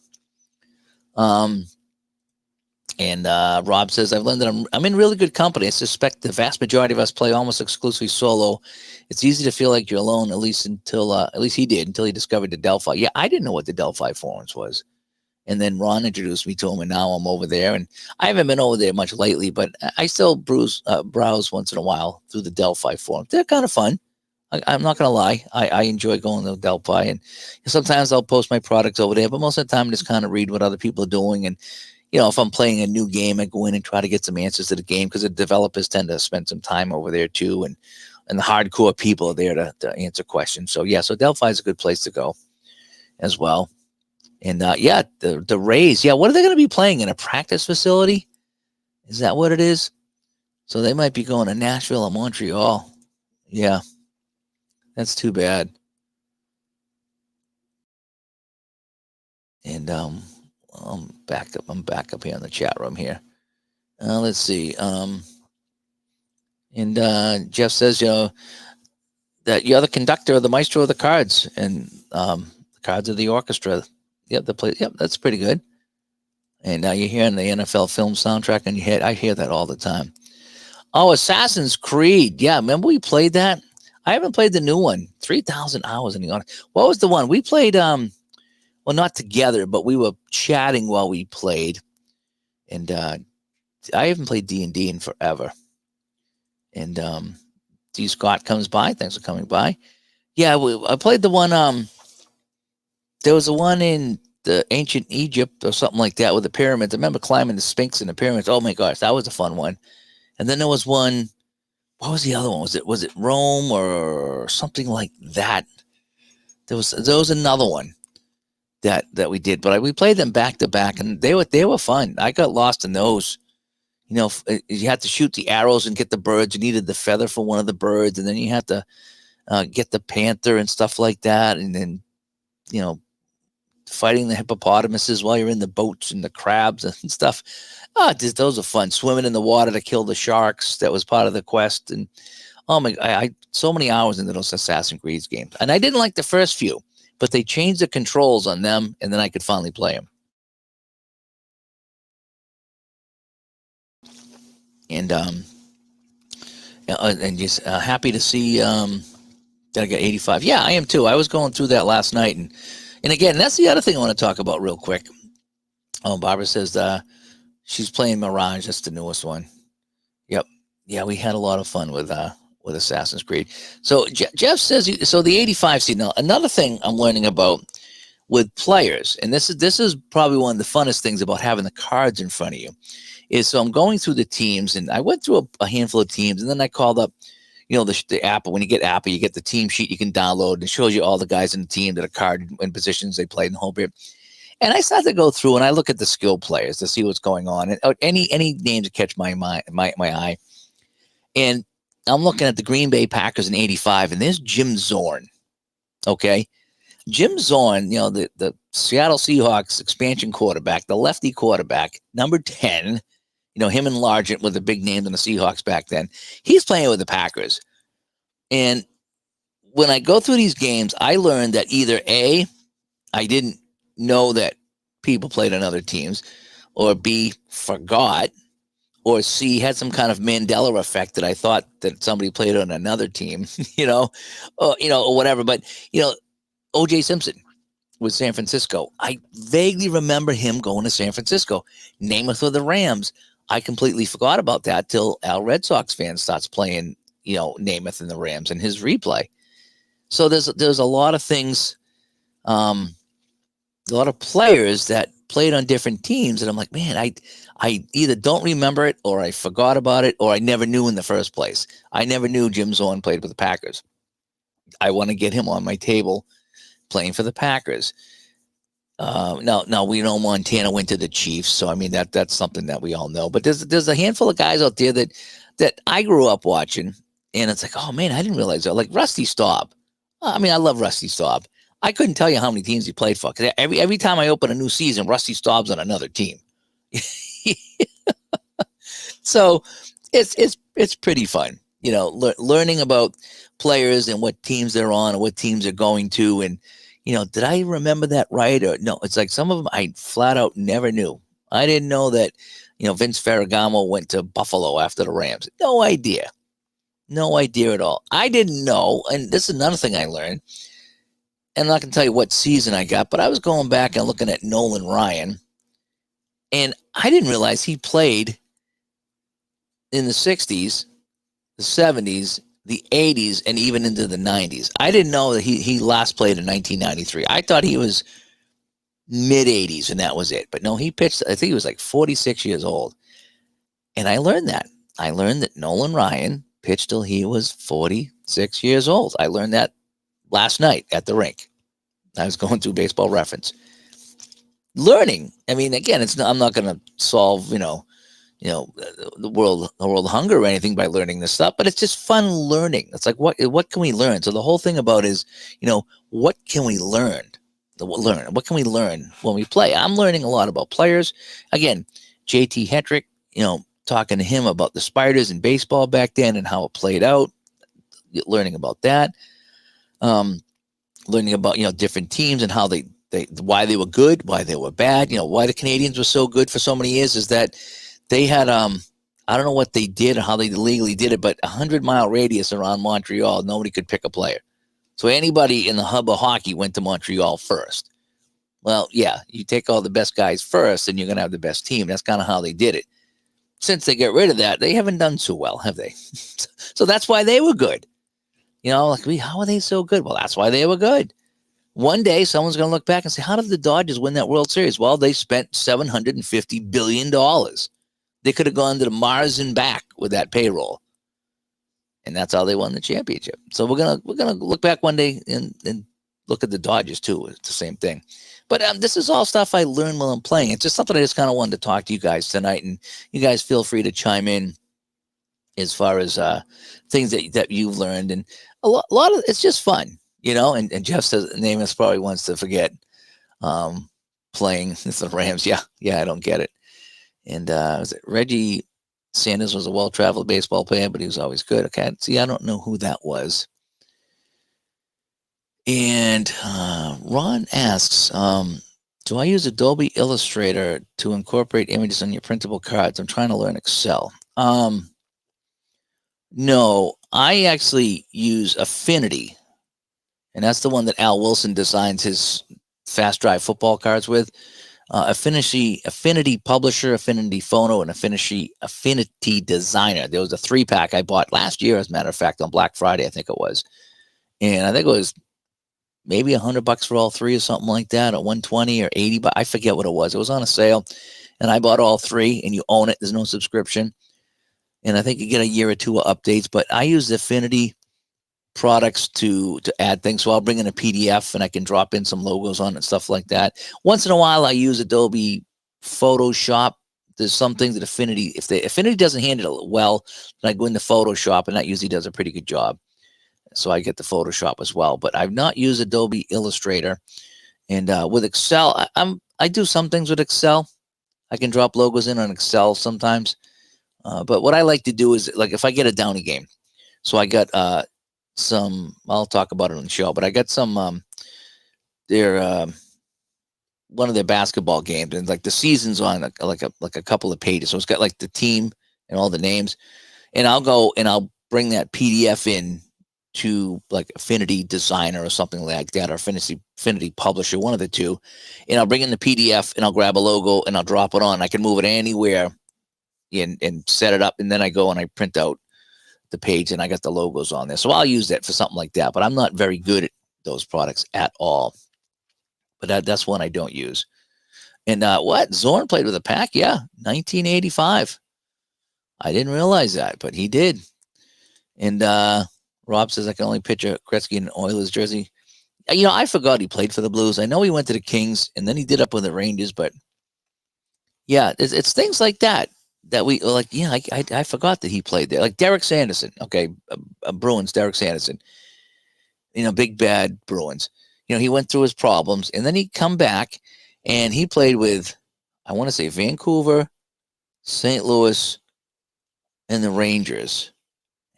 S1: And Rob says, I've learned that I'm in really good company. I suspect the vast majority of us play almost exclusively solo. It's easy to feel like you're alone, at least he did, until he discovered the Delphi. Yeah, I didn't know what the Delphi forums was. And then Ron introduced me to him, and now I'm over there. And I haven't been over there much lately, but I still browse once in a while through the Delphi forum. They're kind of fun. I'm not going to lie. I enjoy going to Delphi, and sometimes I'll post my products over there, but most of the time I just kind of read what other people are doing. And, if I'm playing a new game, I go in and try to get some answers to the game, because the developers tend to spend some time over there too. And the hardcore people are there to answer questions. So yeah, so Delphi is a good place to go as well. And yeah, the Rays. Yeah, what are they going to be playing in a practice facility? Is that what it is? So they might be going to Nashville or Montreal. Yeah, that's too bad. And I'm back up here in the chat room here. Let's see. And Jeff says, that you're the conductor of the maestro of the cards, and the cards of the orchestra. Yep, the play. Yep, that's pretty good. And now you're hearing the NFL film soundtrack in your head. I hear that all the time. Oh, Assassin's Creed. Yeah, remember we played that? I haven't played the new one. 3,000 hours in the honor. What was the one we played? Well, not together, but we were chatting while we played. And I haven't played D&D in forever. And D. Scott comes by. Thanks for coming by. Yeah, I played the one. There was a one in the ancient Egypt or something like that with the pyramids. I remember climbing the Sphinx and the pyramids. Oh my gosh, that was a fun one. And then there was one. What was the other one? Was it Rome or something like that? There was another one that we did, but we played them back to back, and they were fun. I got lost in those. You had to shoot the arrows and get the birds. You needed the feather for one of the birds, and then you had to get the panther and stuff like that, and then fighting the hippopotamuses while you're in the boats and the crabs and stuff. Those are fun. Swimming in the water to kill the sharks. That was part of the quest. And oh my, I so many hours into those Assassin's Creed games. And I didn't like the first few, but they changed the controls on them, and then I could finally play them. And just happy to see that I got 85. Yeah, I am too. I was going through that last night, and again, that's the other thing I want to talk about real quick. Oh, Barbara says she's playing Mirage. That's the newest one. Yep. Yeah, we had a lot of fun with Assassin's Creed. So Jeff says, so the 85 seed. Now, another thing I'm learning about with players, and this is probably one of the funnest things about having the cards in front of you, is so I'm going through the teams, and I went through a handful of teams, and then I called up, the app. When you get Apple, you get the team sheet you can download, and it shows you all the guys in the team that are carded and positions they played in the whole period. And I started to go through, and I look at the skill players to see what's going on, and any names that catch my eye. And I'm looking at the Green Bay Packers in 85, and there's Jim Zorn. Okay. Jim Zorn, the Seattle Seahawks expansion quarterback, the lefty quarterback, number 10, him and Largent were the big names in the Seahawks back then. He's playing with the Packers. And when I go through these games, I learned that either A, I didn't know that people played on other teams, or B, forgot, or C, had some kind of Mandela effect that I thought that somebody played on another team, or whatever. But, O.J. Simpson with San Francisco. I vaguely remember him going to San Francisco. Namath with the Rams. I completely forgot about that till Al Red Sox fan starts playing, Namath and the Rams and his replay. So there's a lot of things, a lot of players that played on different teams, and I'm like, man, I either don't remember it, or I forgot about it, or I never knew in the first place. I never knew Jim Zorn played with the Packers. I want to get him on my table playing for the Packers. Now we know Montana went to the Chiefs, so I mean that's something that we all know. But there's a handful of guys out there that I grew up watching, and it's like, oh man, I didn't realize that. Like Rusty Staub. I mean, I love Rusty Staub. I couldn't tell you how many teams he played for, because every time I open a new season, Rusty Staub's on another team. So it's pretty fun, learning about players and what teams they're on and what teams they're going to, and did I remember that right or no? It's like some of them I flat out never knew. I didn't know that Vince Ferragamo went to Buffalo after the Rams. No idea at all. I didn't know, and this is another thing I learned. And I'm not going to tell you what season I got, but I was going back and looking at Nolan Ryan, and I didn't realize he played in the 60s, the 70s, the 80s, and even into the 90s. I didn't know that he last played in 1993. I thought he was mid-80s, and that was it. But no, he pitched, I think he was like 46 years old. And I learned that. I learned that Nolan Ryan pitched till he was 46 years old. I learned that last night at the rink. I was going through Baseball Reference. learning. I mean, again, it's not, I'm not going to solve, the world hunger or anything by learning this stuff, but it's just fun learning. It's like, what can we learn? So the whole thing about is, what can we learn? What can we learn when we play? I'm learning a lot about players. Again, JT Hetrick, talking to him about the spiders in baseball back then and how it played out, learning about that. Learning about, different teams and how they why they were good, why they were bad, why the Canadians were so good for so many years is that they had I don't know what they did or how they legally did it, but 100-mile radius around Montreal, nobody could pick a player. So anybody in the hub of hockey went to Montreal first. Well, yeah, you take all the best guys first and you're going to have the best team. That's kind of how they did it. Since they get rid of that, they haven't done so well, have they? So that's why they were good. How are they so good? Well, that's why they were good. One day, someone's going to look back and say, how did the Dodgers win that World Series? Well, they spent $750 billion. They could have gone to the Mars and back with that payroll. And that's how they won the championship. So we're gonna look back one day and look at the Dodgers too. It's the same thing. But this is all stuff I learned while I'm playing. It's just something I just kind of wanted to talk to you guys tonight. And you guys feel free to chime in as far as things that you've learned. And a lot of it's just fun, And Jeff says Namath probably wants to forget playing the Rams. Yeah, I don't get it. And was it Reggie Sanders was a well-traveled baseball player, but he was always good. Okay, see, I don't know who that was. And Ron asks, do I use Adobe Illustrator to incorporate images on your printable cards? I'm trying to learn Excel. No, I actually use Affinity, and that's the one that Al Wilson designs his fast drive football cards with. Affinity Publisher, Affinity Phono, and Affinity Designer. There was a 3-pack I bought last year, as a matter of fact, on Black Friday, I think it was. And I think it was maybe $100 for all three or something like that, or 120 or 80, but I forget what it was. It was on a sale, and I bought all three, and you own it. There's no subscription. And I think you get a year or two of updates, but I use Affinity products to add things. So I'll bring in a PDF and I can drop in some logos on it and stuff like that. Once in a while, I use Adobe Photoshop. There's some things that Affinity, if Affinity doesn't handle it well, then I go into Photoshop, and that usually does a pretty good job. So I get the Photoshop as well. But I've not used Adobe Illustrator. And with Excel, I do some things with Excel. I can drop logos in on Excel sometimes. But what I like to do is, like, if I get a Downey game, so I got I'll talk about it on the show, but I got some their one of their basketball games, and like the season's on like a couple of pages, so it's got like the team and all the names, and I'll go and I'll bring that PDF in to like Affinity Designer or something like that, or Affinity Publisher, one of the two, and I'll bring in the PDF and I'll grab a logo and I'll drop it on. I can move it anywhere and set it up, and then I go and I print out the page and I got the logos on there. So I'll use that for something like that, but I'm not very good at those products at all. But that's one I don't use. And what? Zorn played with a pack? Yeah, 1985. I didn't realize that, but he did. And Rob says I can only picture Gretzky in an Oilers jersey. I forgot he played for the Blues. I know he went to the Kings, and then he did up with the Rangers, but yeah, it's things like that we like. Yeah, I forgot that he played there. Like Derek Sanderson. Okay, Bruins, Derek Sanderson. Big bad Bruins. He went through his problems, and then he come back, and he played with, I want to say, Vancouver, St. Louis, and the Rangers,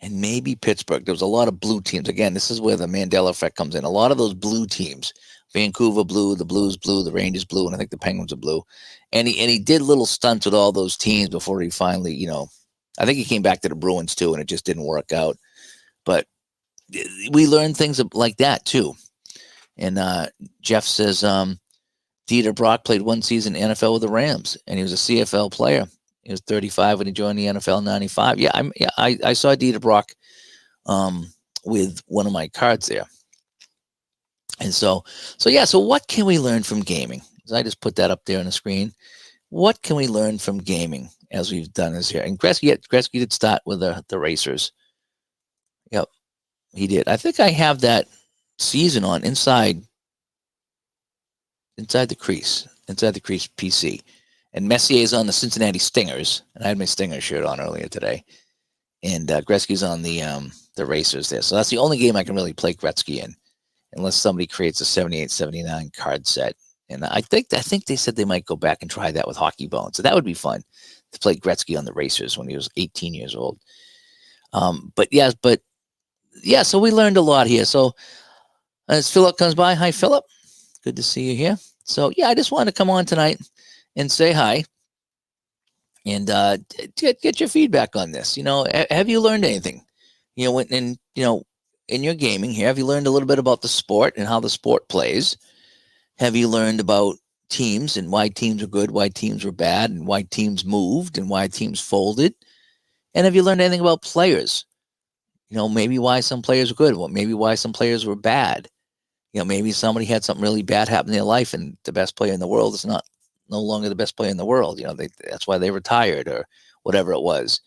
S1: and maybe Pittsburgh. There was a lot of blue teams. Again, this is where the Mandela effect comes in. A lot of those blue teams. Vancouver blue, the Blues blue, the Rangers blue, and I think the Penguins are blue. And he did little stunts with all those teams before he finally, I think he came back to the Bruins too, and it just didn't work out. But we learned things like that too. And Jeff says Dieter Brock played one season in NFL with the Rams, and he was a CFL player. He was 35 when he joined the NFL in 95. Yeah, I saw Dieter Brock with one of my cards there. And so what can we learn from gaming? So I just put that up there on the screen. What can we learn from gaming as we've done this here? And Gretzky did start with the racers. Yep, he did. I think I have that season on inside the crease. inside the crease PC. And Messier's on the Cincinnati Stingers, and I had my Stinger shirt on earlier today. And Gretzky's on the Racers there. So that's the only game I can really play Gretzky in, unless somebody creates a 78, 79 card set. And I think they said they might go back and try that with Hockey Bone. So that would be fun to play Gretzky on the Racers when he was 18 years old. But yeah, so we learned a lot here. So as Philip comes by, hi Philip, good to see you here. So yeah, I just wanted to come on tonight and say hi and get your feedback on this. Have you learned anything? In your gaming here, have you learned a little bit about the sport and how the sport plays? Have you learned about teams and why teams are good, why teams were bad, and why teams moved and why teams folded? And have you learned anything about players? Maybe why some players were good, maybe why some players were bad. Maybe somebody had something really bad happen in their life, and the best player in the world is no longer the best player in the world. That's why they retired or whatever it was.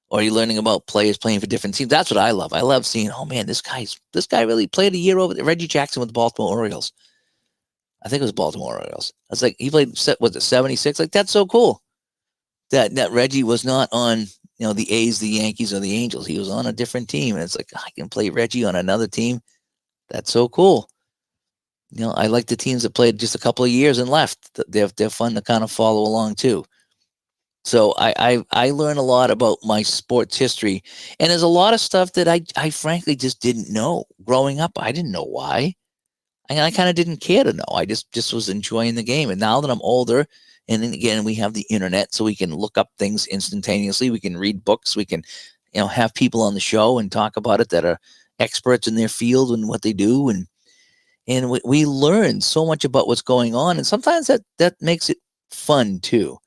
S1: Or are you learning about players playing for different teams? That's what I love. I love seeing, oh man, this guy really played a year over Reggie Jackson with the Baltimore Orioles. I think it was Baltimore Orioles. I was like, he played, was it 76? Like, that's so cool. That Reggie was not on, the A's, the Yankees, or the Angels. He was on a different team. And it's like, I can play Reggie on another team. That's so cool. I like the teams that played just a couple of years and left. They're fun to kind of follow along too. So I learn a lot about my sports history, and there's a lot of stuff that I frankly just didn't know growing up. I didn't know why. I kind of didn't care to know. I just was enjoying the game. And now that I'm older, and then again, we have the internet, so we can look up things instantaneously. We can read books. We can, have people on the show and talk about it that are experts in their field and what they do. And we learn so much about what's going on. And sometimes that makes it fun too,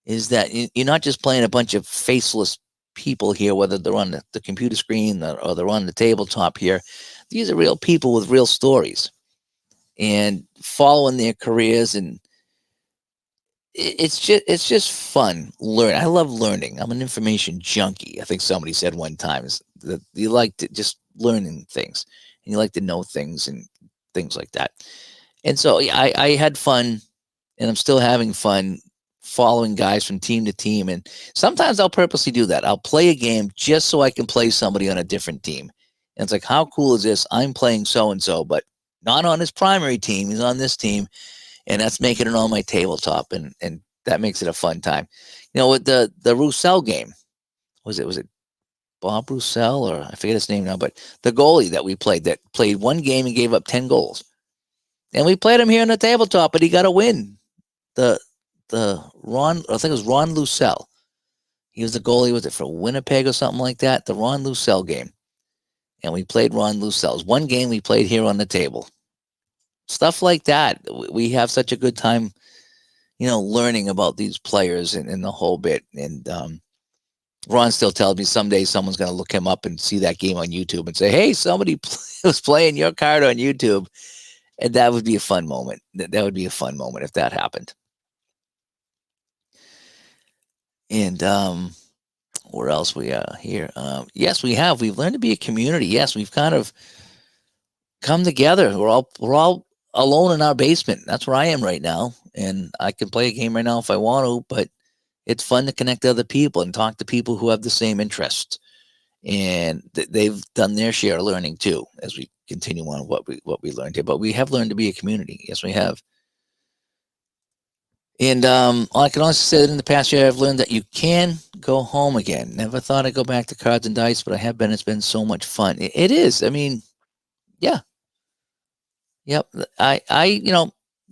S1: is that you're not just playing a bunch of faceless people here, whether they're on the computer screen or they're on the tabletop here. These are real people with real stories and following their careers. And it's just fun. I love learning. I'm an information junkie. I think somebody said one time is that you like to just learning things and you like to know things and things like that. And so I had fun, and I'm still having fun following guys from team to team. And sometimes I'll purposely do that. I'll play a game just so I can play somebody on a different team. And it's like, how cool is this? I'm playing so-and-so, but not on his primary team. He's on this team. And that's making it on my tabletop. And that makes it a fun time. With the Roussel game, was it Bob Roussel, or I forget his name now, but the goalie that we played that played one game and gave up 10 goals. And we played him here on the tabletop, but he got a win. I think it was Ron Roussel. He was the goalie, was it for Winnipeg or something like that? The Ron Roussel game. And we played Ron Roussel. One game we played here on the table. Stuff like that. We have such a good time, learning about these players and the whole bit. And Ron still tells me someday someone's going to look him up and see that game on YouTube and say, hey, somebody was playing your card on YouTube. And that would be a fun moment. That would be a fun moment if that happened. And where else we are here? Yes, we have. We've learned to be a community. Yes, we've kind of come together. We're all alone in our basement. That's where I am right now. And I can play a game right now if I want to, but it's fun to connect to other people and talk to people who have the same interests. And they've done their share of learning too, as we continue on what we learned here. But we have learned to be a community. Yes, we have. And I can also say that in the past year, I've learned that you can go home again. Never thought I'd go back to cards and dice, but I have been. It's been so much fun. It is. I mean, yeah. Yep.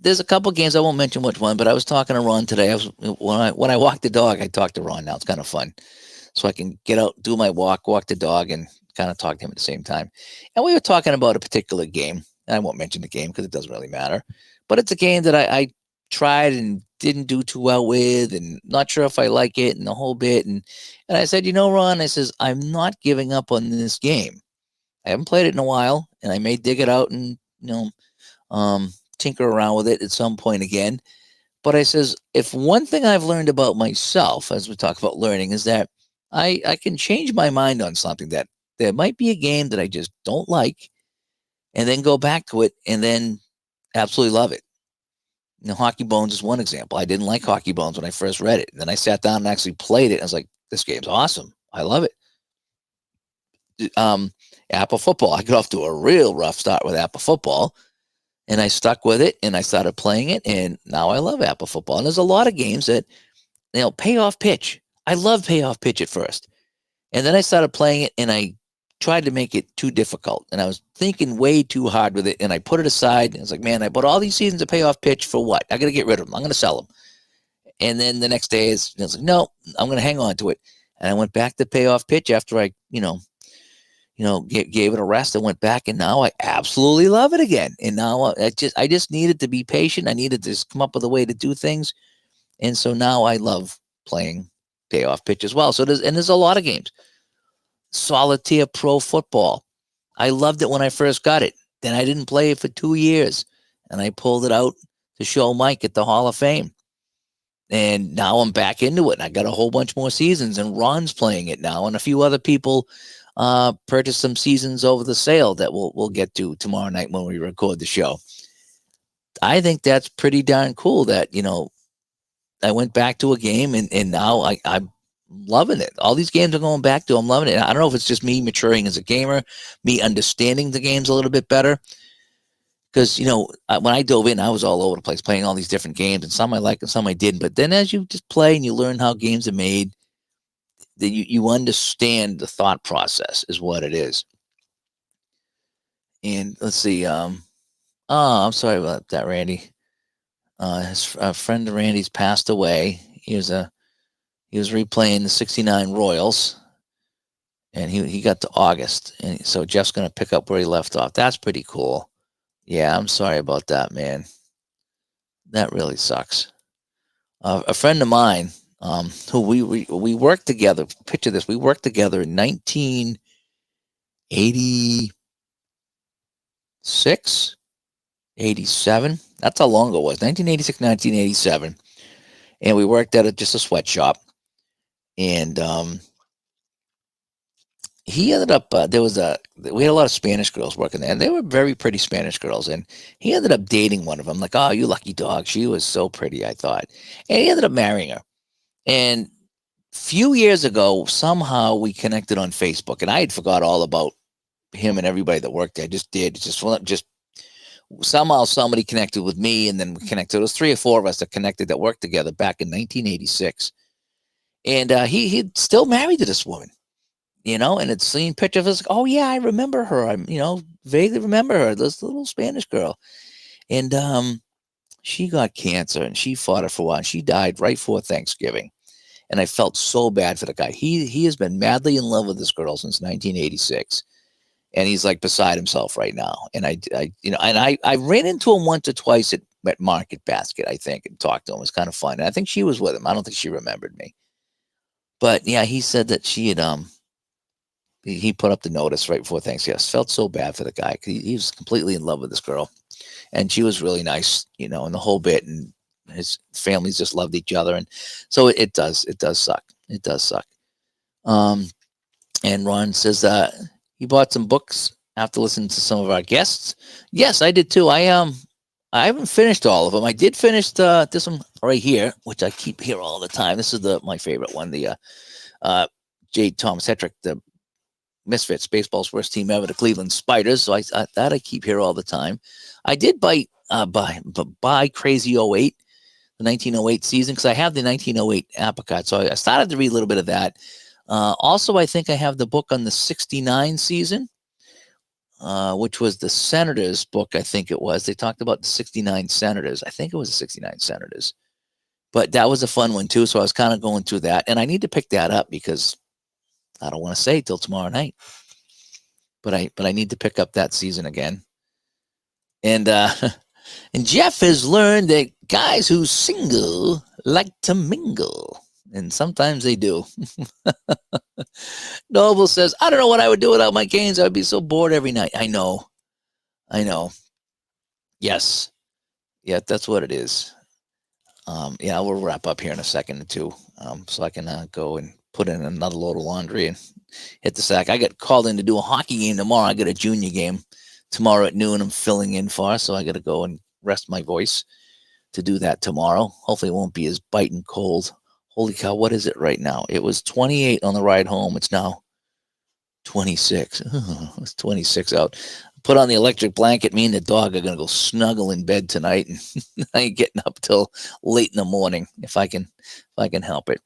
S1: There's a couple games, I won't mention which one, but I was talking to Ron today. When I walk the dog, I talk to Ron now. It's kind of fun. So I can get out, do my walk the dog, and kind of talk to him at the same time. And we were talking about a particular game. And I won't mention the game because it doesn't really matter. But it's a game that I tried and didn't do too well with, and not sure if I like it and the whole bit. And I said, Ron, I says, I'm not giving up on this game. I haven't played it in a while, and I may dig it out and, tinker around with it at some point again. But I says, if one thing I've learned about myself, as we talk about learning, is that I can change my mind on something, that there might be a game that I just don't like, and then go back to it and then absolutely love it. Hockey Bones is one example. I didn't like Hockey Bones when I first read it. And then I sat down and actually played it. And I was like, this game's awesome. I love it. Apple Football. I got off to a real rough start with Apple Football, and I stuck with it, and I started playing it, and now I love Apple Football. And there's a lot of games that, Payoff Pitch. I love Payoff Pitch at first. And then I started playing it, and I tried to make it too difficult. And I was thinking way too hard with it, and I put it aside. And I was like, man, I bought all these seasons of Payoff Pitch for what? I got to get rid of them. I'm going to sell them. And then the next day, I was like, no, I'm going to hang on to it. And I went back to Payoff Pitch after I, gave it a rest. I went back, and now I absolutely love it again. And now I just needed to be patient. I needed to just come up with a way to do things. And so now I love playing Payoff Pitch as well. So there's a lot of games. Solitaire Pro Football. I loved it when I first got it. Then I didn't play it for 2 years, and I pulled it out to show Mike at the Hall of Fame. And now I'm back into it. And I got a whole bunch more seasons, and Ron's playing it now, and a few other people purchased some seasons over the sale that we'll get to tomorrow night when we record the show. I think that's pretty darn cool that, I went back to a game, and now I'm loving it. All these games I'm going back to, I'm loving it. I don't know if it's just me maturing as a gamer, me understanding the games a little bit better. Because, when I dove in, I was all over the place playing all these different games, and some I liked and some I didn't. But then as you just play and you learn how games are made, then you understand the thought process is what it is. And let's see. I'm sorry about that, Randy. His friend of Randy's passed away. He was replaying the '69 Royals, and he got to August, and so Jeff's going to pick up where he left off. That's pretty cool. Yeah, I'm sorry about that, man. That really sucks. A friend of mine, who we worked together. Picture this: we worked together in 1986, 87. That's how long ago it was. 1986, 1987, and we worked at just a sweatshop. And he ended up we had a lot of Spanish girls working there, and they were very pretty Spanish girls, and he ended up dating one of them. Like, oh, you lucky dog, she was so pretty, I thought. And he ended up marrying her. And a few years ago, somehow we connected on Facebook, and I had forgot all about him and everybody that worked there. Just somehow somebody connected with me, and then we connected. There was 3 or 4 of us that connected that worked together back in 1986. And he'd still married to this woman. And it's seen pictures of us. Oh yeah, I remember her. I'm, vaguely remember her. This little Spanish girl, and she got cancer, and she fought it for a while. And she died right before Thanksgiving, and I felt so bad for the guy. He has been madly in love with this girl since 1986, and he's like beside himself right now. And I ran into him once or twice at Market Basket, I think, and talked to him. It was kind of fun. And I think she was with him. I don't think she remembered me, but yeah, he said that she had he put up the notice right before Thanksgiving. I felt so bad for the guy because he was completely in love with this girl, and she was really nice, and the whole bit. And his families just loved each other, and so it does suck. It does suck. And Ron says he bought some books after listening to some of our guests. Yes, I did too. I haven't finished all of them. I did finish this one right here, which I keep here all the time. This is my favorite one, the J. Thomas Hetrick, the Misfits, baseball's worst team ever, the Cleveland Spiders. So that I keep here all the time. I did buy Crazy 08, the 1908 season, because I have the 1908 apricot. So I started to read a little bit of that. Also, I think I have the book on the '69 season, which was the Senators book. I think it was. They talked about the '69 Senators. I think it was the '69 Senators. But that was a fun one too. So I was kind of going through that, and I need to pick that up because I don't want to say till tomorrow night, but I need to pick up that season again. And and Jeff has learned that guys who single like to mingle, and sometimes they do. Noble says, I don't know what I would do without my games. I would be so bored every night. I know. Yes. Yeah, that's what it is. Yeah, we'll wrap up here in a second or two, so I can go and put in another load of laundry and hit the sack. I got called in to do a hockey game tomorrow. I got a junior game tomorrow at noon. I'm filling in for, so I got to go and rest my voice. to do that tomorrow. Hopefully it won't be as biting cold. Holy cow, what is it right now? It was 28 on the ride home. It's now 26. It's 26 out. Put on the electric blanket. Me and the dog are going to go snuggle in bed tonight. And I ain't getting up till late in the morning if I can help it.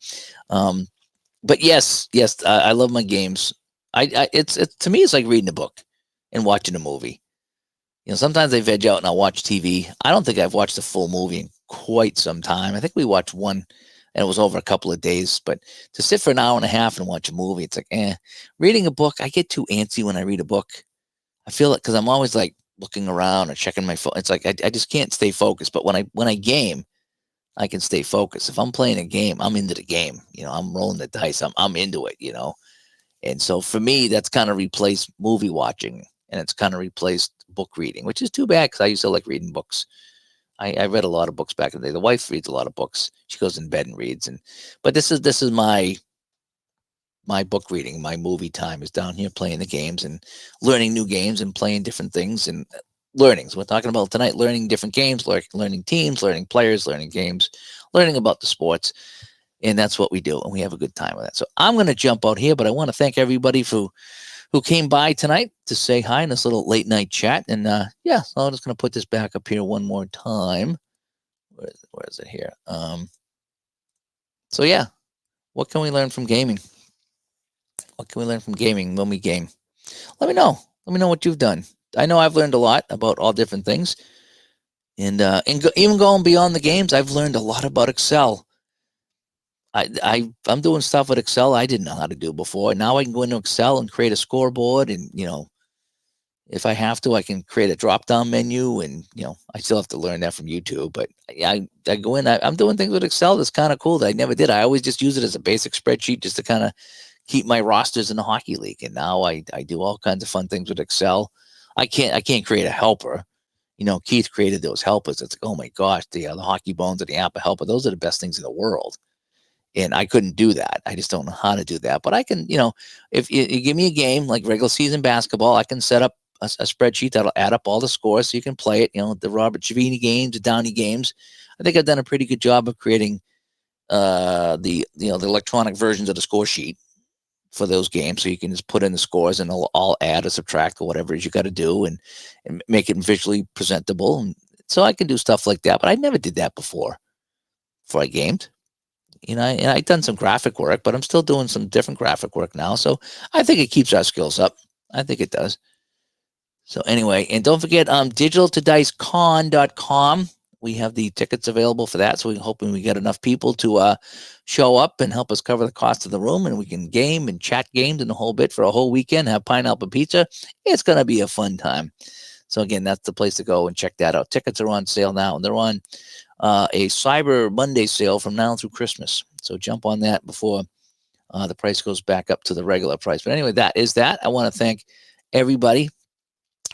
S1: But yes, I love my games. It's to me, it's like reading a book and watching a movie. Sometimes I veg out and I'll watch TV. I don't think I've watched a full movie in quite some time. I think we watched one and it was over a couple of days. But to sit for an hour and a half and watch a movie, it's like, Reading a book, I get too antsy when I read a book. I feel it because I'm always like looking around or checking my phone. It's like I just can't stay focused. But when I game, I can stay focused. If I'm playing a game, I'm into the game. I'm rolling the dice. I'm into it. And so for me, that's kind of replaced movie watching, and it's kind of replaced book reading, which is too bad because I used to like reading books. I read a lot of books back in the day. The wife reads a lot of books. She goes in bed and reads. But this is my book reading. My movie time is down here playing the games and learning new games and playing different things and learning. So we're talking about tonight, learning different games, learning teams, learning players, learning games, learning about the sports. And that's what we do. And we have a good time with that. So I'm going to jump out here, but I want to thank everybody who came by tonight to say hi in this little late night chat. And so I'm just going to put this back up here one more time. Where is it here? So yeah, what can we learn from gaming? What can we learn from gaming when we game? Let me know. Let me know what you've done. I know I've learned a lot about all different things. And even going beyond the games, I've learned a lot about Excel. I'm doing stuff with Excel I didn't know how to do before. Now I can go into Excel and create a scoreboard, and if I have to, I can create a drop-down menu, and I still have to learn that from YouTube. But I go in. I'm doing things with Excel that's kind of cool that I never did. I always just use it as a basic spreadsheet just to kind of keep my rosters in the hockey league. And now I do all kinds of fun things with Excel. I can't create a helper. Keith created those helpers. It's like, oh my gosh, the Hockey Bones and the Apple Helper. Those are the best things in the world. And I couldn't do that. I just don't know how to do that. But I can, if you give me a game like regular season basketball, I can set up a spreadsheet that'll add up all the scores so you can play it. The Robert Chavini games, the Downey games. I think I've done a pretty good job of creating the electronic versions of the score sheet for those games, so you can just put in the scores and it'll all add or subtract or whatever it is you got to do, and make it visually presentable. And so I can do stuff like that. But I never did that before I gamed. And I've done some graphic work, but I'm still doing some different graphic work now. So I think it keeps our skills up. I think it does. So anyway, and don't forget digitaltodicecon.com. We have the tickets available for that. So we're hoping we get enough people to show up and help us cover the cost of the room, and we can game and chat games and the whole bit for a whole weekend, have pineapple pizza. It's going to be a fun time. So again, that's the place to go and check that out. Tickets are on sale now, and they're on a Cyber Monday sale from now through Christmas. So jump on that before the price goes back up to the regular price. But anyway, that is that. I want to thank everybody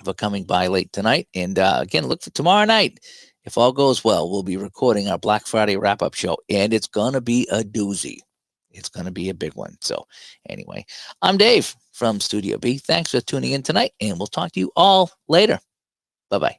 S1: for coming by late tonight. And again, look for tomorrow night. If all goes well, we'll be recording our Black Friday wrap-up show, and it's going to be a doozy. It's going to be a big one. So anyway, I'm Dave from Studio B. Thanks for tuning in tonight, and we'll talk to you all later. Bye-bye.